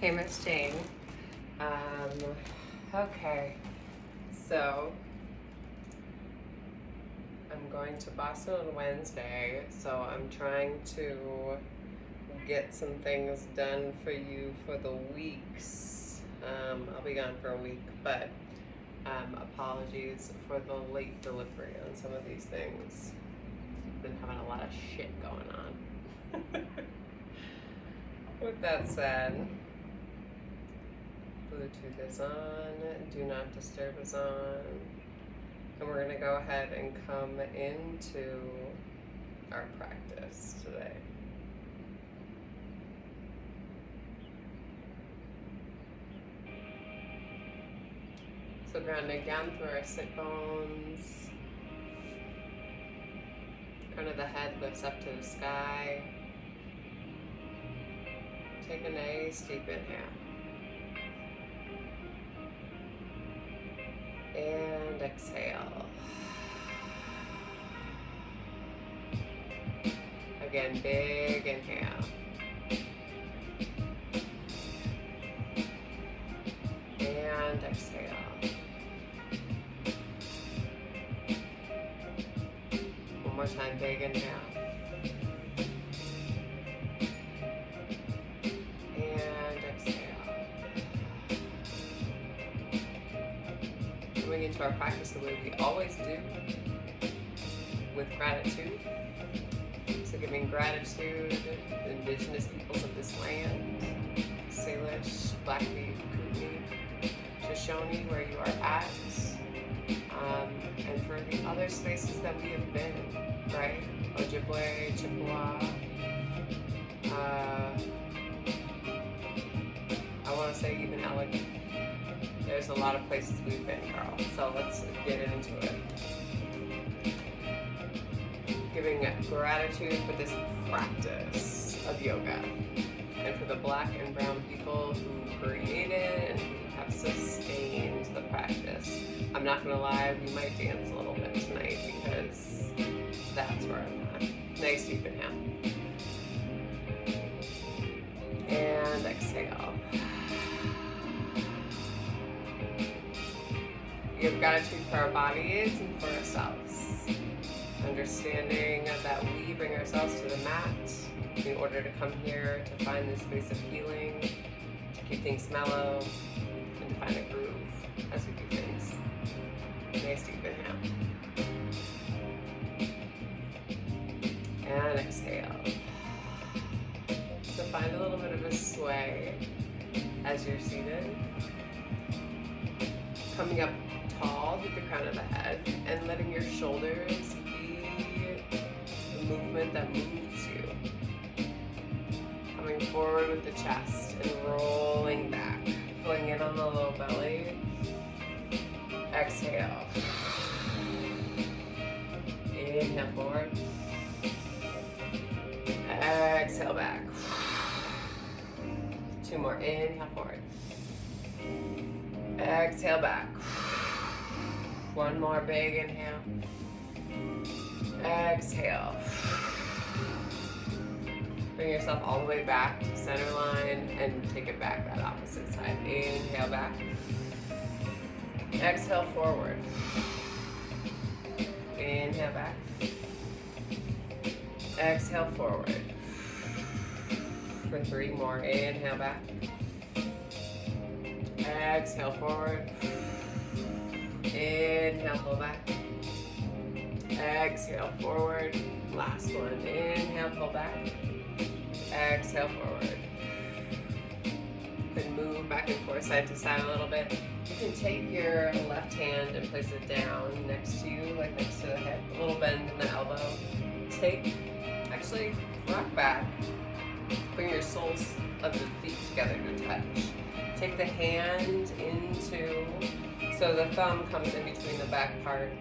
Hey, Miss Jane. Okay, so I'm going to Boston on Wednesday, so I'm trying to get some things done for you for the weeks. I'll be gone for a week, but apologies for the late delivery on some of these things. Been having a lot of shit going on. With that said, Bluetooth is on, do not disturb is on, and we're going to go ahead and come into our practice today. So grounding down through our sit bones, crown of the head lifts up to the sky. Take a nice deep inhale. And exhale. Again, big inhale. And exhale. One more time, big inhale. And exhale. Coming into our practice the way we always do, with gratitude. So giving gratitude to indigenous peoples of this land, Salish, Blackfeet, Kootenai, Shoshone, where you are at, and for the other spaces that we have been, right? Ojibwe, Chippewa, I want to say even elegant. There's a lot of places we've been, Carl, so let's get into it. Giving gratitude for this practice of yoga and for the Black and brown people who created and who have sustained the practice. I'm not gonna lie, we might dance a little bit tonight because that's where I'm at. Nice deep inhale. And exhale. Give gratitude for our bodies and for ourselves. Understanding that we bring ourselves to the mat in order to come here to find this space of healing, to keep things mellow, and to find a groove as we do things. Nice deep inhale. And exhale. So find a little bit of a sway as you're seated. Coming up tall with the crown of the head and letting your shoulders be the movement that moves you. Coming forward with the chest and rolling back, pulling in on the low belly. Exhale. Inhale forward. Exhale back. Two more. Inhale forward. Exhale back. One more big inhale. Exhale. Bring yourself all the way back to center line and take it back that opposite side. Inhale back. Exhale forward. Inhale back. Exhale forward. For three more. Inhale back. Exhale forward. Inhale, pull back. Exhale forward. Last one. Inhale, pull back. Exhale forward. Then move back and forth, side to side a little bit. You can take your left hand and place it down next to you, like next to the hip. A little bend in the elbow. Actually, rock back. Bring your soles of the feet together to touch. Take the hand into, so the thumb comes in between the back part,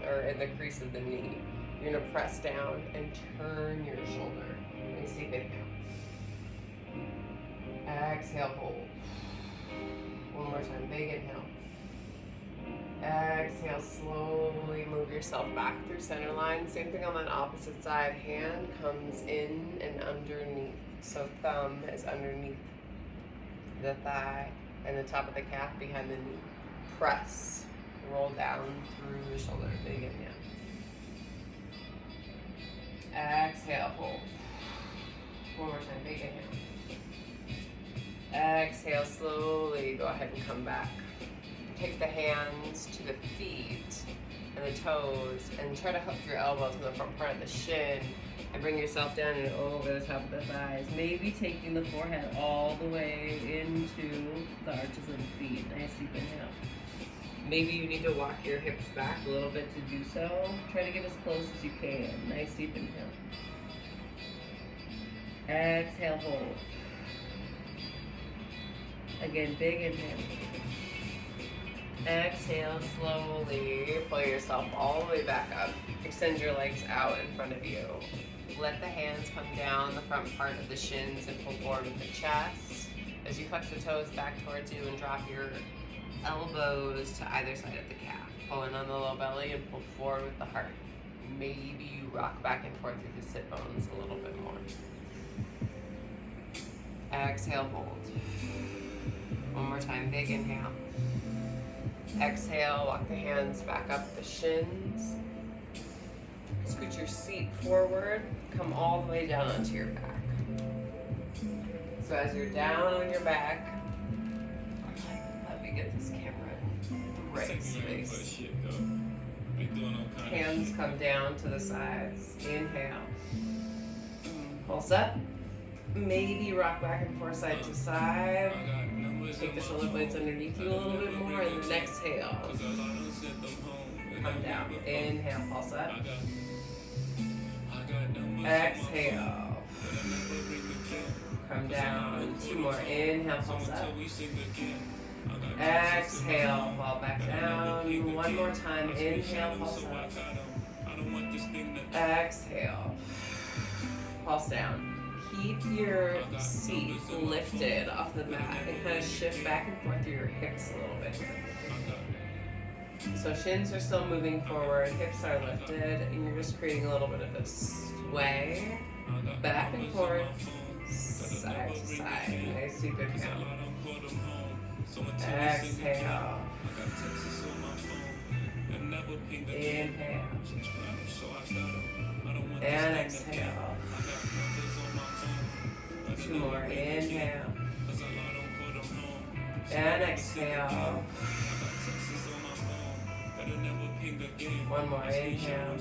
or in the crease of the knee. You're gonna press down and turn your shoulder. Nice deep inhale. Exhale, hold. One more time, big inhale. Exhale, slowly move yourself back through center line. Same thing on that opposite side. Hand comes in and underneath. So thumb is underneath the thigh and the top of the calf behind the knee. Press. Roll down through the shoulder. Big inhale. Exhale, hold. One more time, big inhale. Exhale, slowly go ahead and come back. Take the hands to the feet and the toes and try to hook your elbows in the front part of the shin and bring yourself down and over the top of the thighs. Maybe taking the forehead all the way into the arches of the feet. Nice deep inhale. Maybe you need to walk your hips back a little bit to do so. Try to get as close as you can. Nice deep inhale. Exhale, hold. Again, big inhale. Exhale, slowly pull yourself all the way back up. Extend your legs out in front of you. Let the hands come down the front part of the shins and pull forward with the chest. As you flex the toes back towards you and drop your elbows to either side of the calf. Pull in on the low belly and pull forward with the heart. Maybe you rock back and forth through the sit bones a little bit more. Exhale, hold. One more time, big inhale. Exhale, walk the hands back up the shins. Scoot your seat forward. Come all the way down onto your back. So as you're down on your back, let me get this camera in the right space. Hands come down to the sides. Inhale. Pulse up. Maybe rock back and forth side to side. Take the shoulder blades underneath you a little bit more and then exhale. Come down. Inhale, pulse up. Exhale. Come down. Two more. Inhale, pulse up. Exhale, fall back down. One more time. Inhale, pulse up. Exhale. Pulse down. Keep your seat lifted off the mat and kind of shift back and forth through your hips a little bit. So shins are still moving forward, hips are lifted, and you're just creating a little bit of a sway back and forth, side to side. Nice deep inhale. Exhale. Inhale. And exhale. Two more. Inhale. And exhale. One more. Inhale.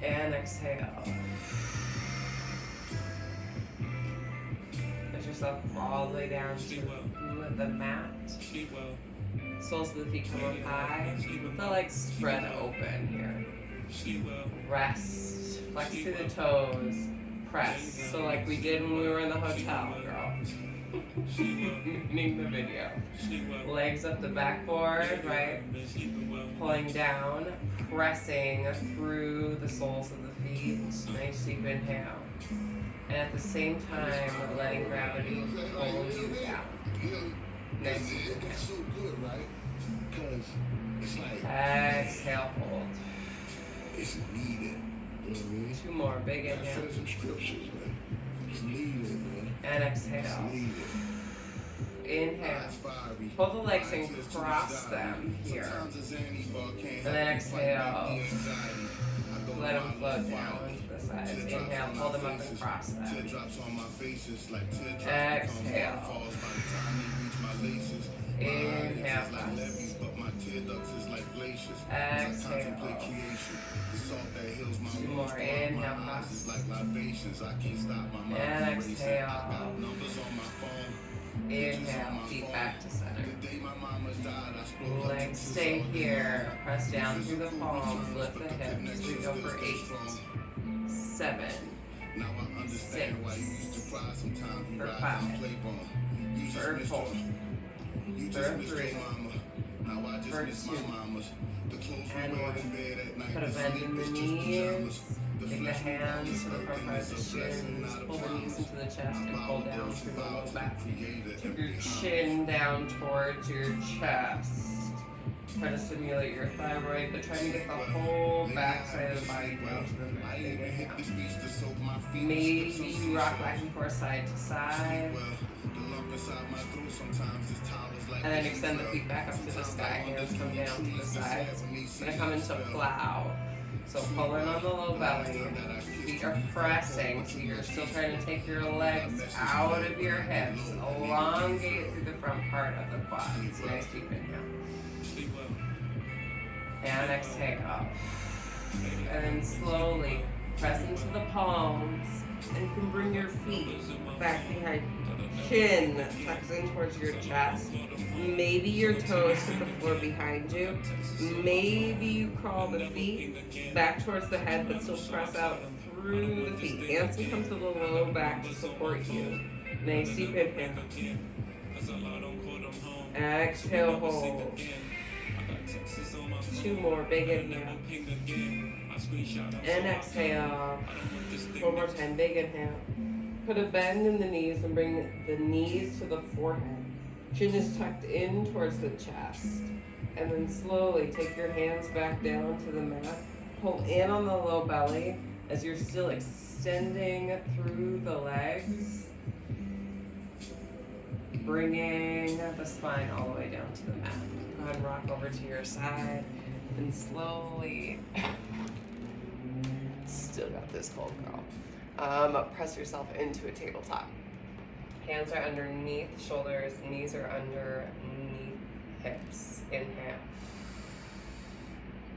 And exhale. Put yourself all the way down to the mat. Soles of the feet come up high. The legs spread open here. Rest. Flex through the toes. Press. So like we did when we were in the hotel, girl. Meaning the video. Legs up the backboard, right? Pulling down. Pressing through the soles of the feet. Nice deep inhale. And at the same time, letting gravity pull you down. Nice deep inhale. Exhale, hold. It's needed. Two more, big inhale. Some scriptures, man. It's needed, man. And exhale. Inhale. Pull the legs and cross them here. And then exhale. Let them float down to the sides. Inhale, pull them up and cross them. Exhale. Inhale, press. Exhale. Two more. Inhale, press. And exhale. Inhale, feet back to center. Legs stay here. Press down through the palms. Lift the hips. We go for 8, 7, 6, for 5, for 4, for 3, for 2, and 1. Put a bend in the knees. Take the hands to the front part of the shins. Pull the knees into the chest and pull down through the low back. Keep your chin down towards your chest. Try to stimulate your thyroid, but try to get the whole backside of the body down to the mat. Big inhale. Maybe you rock back and forth side to side. And then extend the feet back up to the sky. Hands come down to the sides. I'm gonna come into plow. So pull in on the low belly. Feet are pressing, so you're still trying to take your legs out of your hips. Elongate through the front part of the quads. Nice deep inhale. And exhale. And then slowly press into the palms. And you can bring your feet back behind you. Chin tucks in towards your chest. Maybe your toes hit the floor behind you. Maybe you crawl the feet back towards the head, but still press out through the feet. Hands can come to the low back to support you. Nice deep inhale. Exhale, hold. 2 more, big inhale. And exhale. 1 more time, big inhale. Put a bend in the knees and bring the knees to the forehead. Chin is tucked in towards the chest. And then slowly take your hands back down to the mat. Pull in on the low belly as you're still extending through the legs. Bringing the spine all the way down to the mat. Go ahead and rock over to your side and slowly, still got this cold girl. Press yourself into a tabletop. Hands are underneath shoulders, knees are underneath hips. Inhale.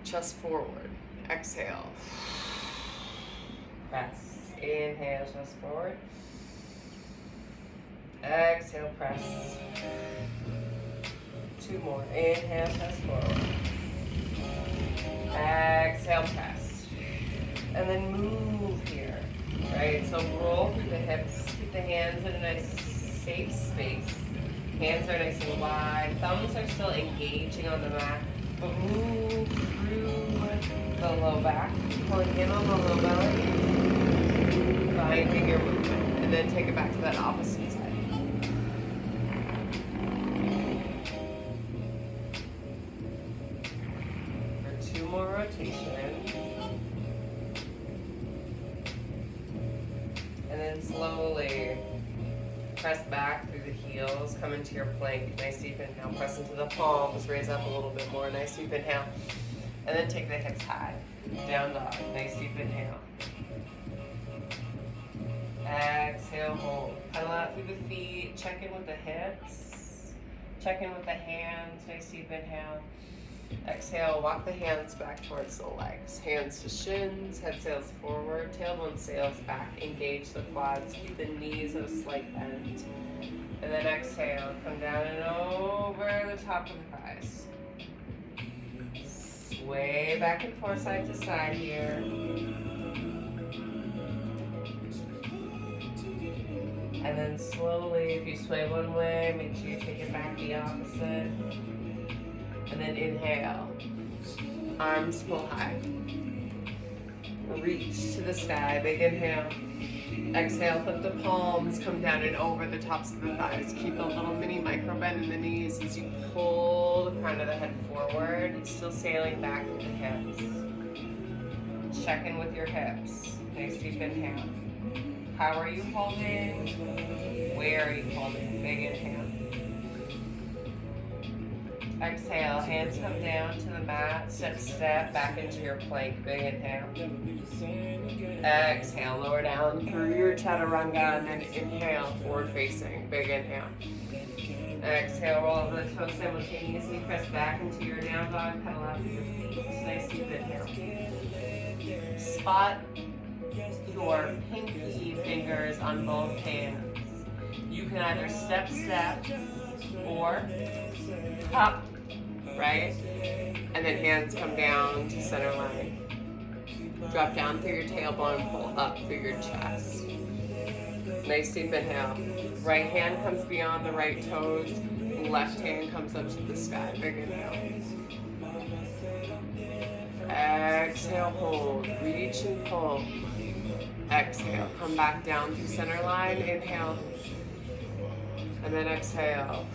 Chest forward. Exhale. Press. Inhale, chest forward. Exhale, press. 2 more. Inhale, chest forward. Exhale, press. And then move here. Right, so roll through the hips, keep the hands in a nice safe space. Hands are nice and wide, thumbs are still engaging on the mat, but move through the low back, pulling in on the low belly, finding your movement, and then take it back to that opposite side. For 2 more rotations. And then slowly press back through the heels, come into your plank, nice deep inhale, press into the palms, raise up a little bit more, nice deep inhale. And then take the hips high, down dog, nice deep inhale. Exhale, hold. Pedal out through the feet, check in with the hips, check in with the hands, nice deep inhale. Exhale, walk the hands back towards the legs. Hands to shins, head sails forward, tailbone sails back. Engage the quads, keep the knees at a slight bend. And then exhale, come down and over the top of the thighs. Sway back and forth side to side here. And then slowly, if you sway one way, make sure you take it back the opposite. And then inhale, arms pull high. Reach to the sky, big inhale. Exhale, flip the palms, come down and over the tops of the thighs. Keep a little mini micro bend in the knees as you pull the crown of the head forward, still sailing back to the hips. Check in with your hips. Nice deep inhale. How are you holding? Where are you holding? Big inhale. Exhale, hands come down to the mat, step back into your plank, big inhale. Exhale, lower down through your chaturanga, and then inhale, forward facing, big inhale. Exhale, roll over the toes simultaneously, press back into your down dog, pedal out through your feet. Nice deep inhale. Spot your pinky fingers on both hands. You can either step, or up, right? And then hands come down to center line. Drop down through your tailbone, pull up through your chest. Nice deep inhale. Right hand comes beyond the right toes. Left hand comes up to the sky. Big inhale. Exhale, hold. Reach and pull. Exhale. Come back down to center line. Inhale. And then exhale.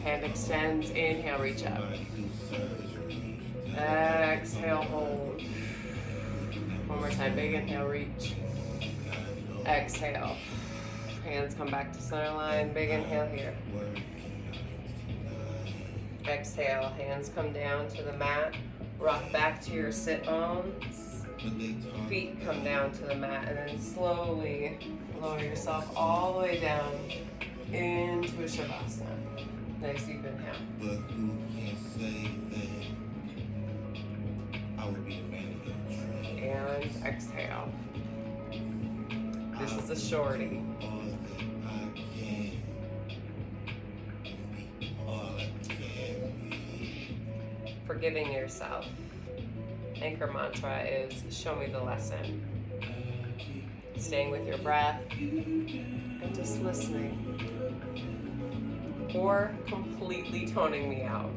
Hand extends, inhale, reach up. Exhale, hold. One more time, big inhale, reach. Exhale. Hands come back to center line, big inhale here. Exhale, hands come down to the mat. Rock back to your sit bones. Feet come down to the mat, and then slowly lower yourself all the way down into a Shavasana. Nice deep inhale. But who can say that I would be the man of the And exhale. This is a shorty. all that I can be all I can be. Forgiving yourself. Anchor mantra is show me the lesson. Staying with your breath and just listening. Or completely toning me out.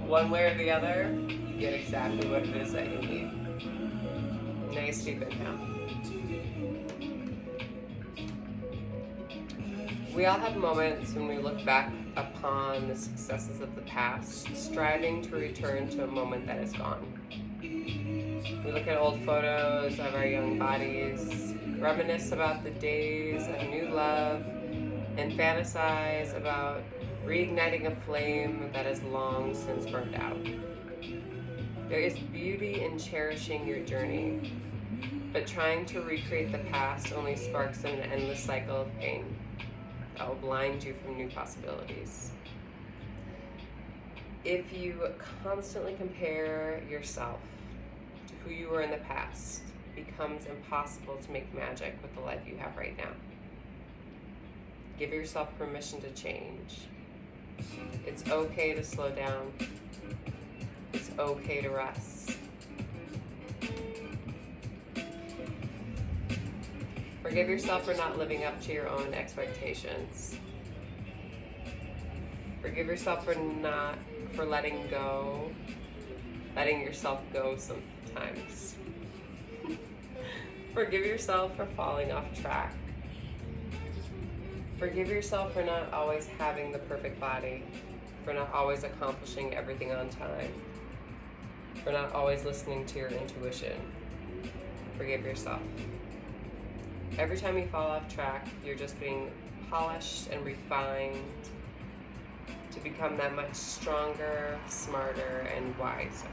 One way or the other, you get exactly what it is that you need. Nice deep inhale. We all have moments when we look back upon the successes of the past, striving to return to a moment that is gone. We look at old photos of our young bodies, reminisce about the days of new love, and fantasize about reigniting a flame that has long since burned out. There is beauty in cherishing your journey, but trying to recreate the past only sparks an endless cycle of pain that will blind you from new possibilities. If you constantly compare yourself to who you were in the past, it becomes impossible to make magic with the life you have right now. Give yourself permission to change. It's okay to slow down. It's okay to rest. Forgive yourself for not living up to your own expectations. Forgive yourself for letting yourself go sometimes. Forgive yourself for falling off track. Forgive yourself for not always having the perfect body, for not always accomplishing everything on time, for not always listening to your intuition. Forgive yourself. Every time you fall off track, you're just being polished and refined to become that much stronger, smarter, and wiser.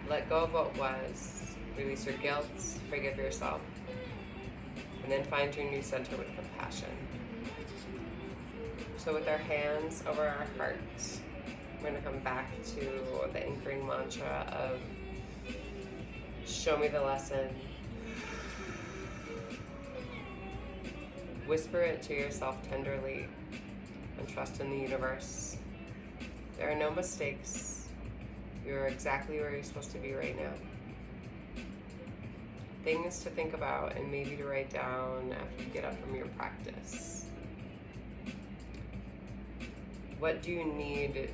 Let go of what was. Release your guilt, forgive yourself, and then find your new center with compassion. So with our hands over our hearts, we're going to come back to the anchoring mantra of show me the lesson. Whisper it to yourself tenderly and trust in the universe. There are no mistakes. You're exactly where you're supposed to be right now. Things to think about and maybe to write down after you get up from your practice. What do you need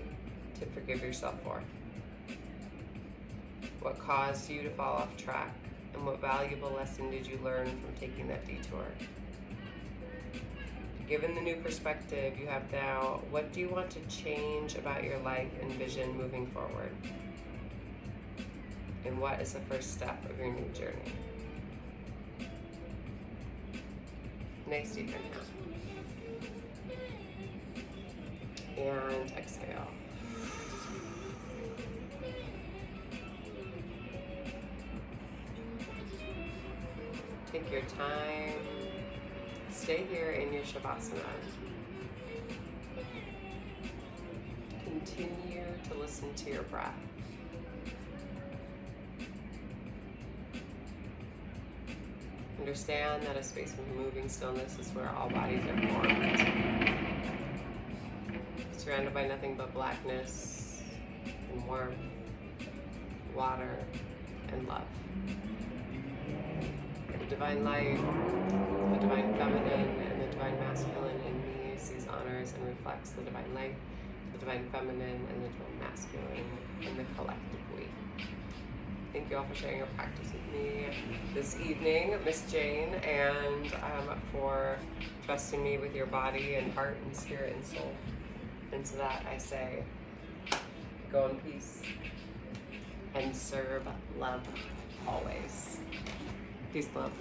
to forgive yourself for? What caused you to fall off track? And what valuable lesson did you learn from taking that detour? Given the new perspective you have now, what do you want to change about your life and vision moving forward? And what is the first step of your new journey? Nice deep inhale. And exhale. Take your time. Stay here in your Shavasana. Continue to listen to your breath. Understand that a space of moving stillness is where all bodies are formed. Surrounded by nothing but blackness and warmth, water, and love. The divine light, the divine feminine, and the divine masculine in me sees, honors, and reflects the divine light, the divine feminine, and the divine masculine in the collective we. Thank you all for sharing your practice with me this evening, Miss Jane, and for trusting me with your body and heart and spirit and soul. And to that I say, go in peace and serve love always. Peace, love.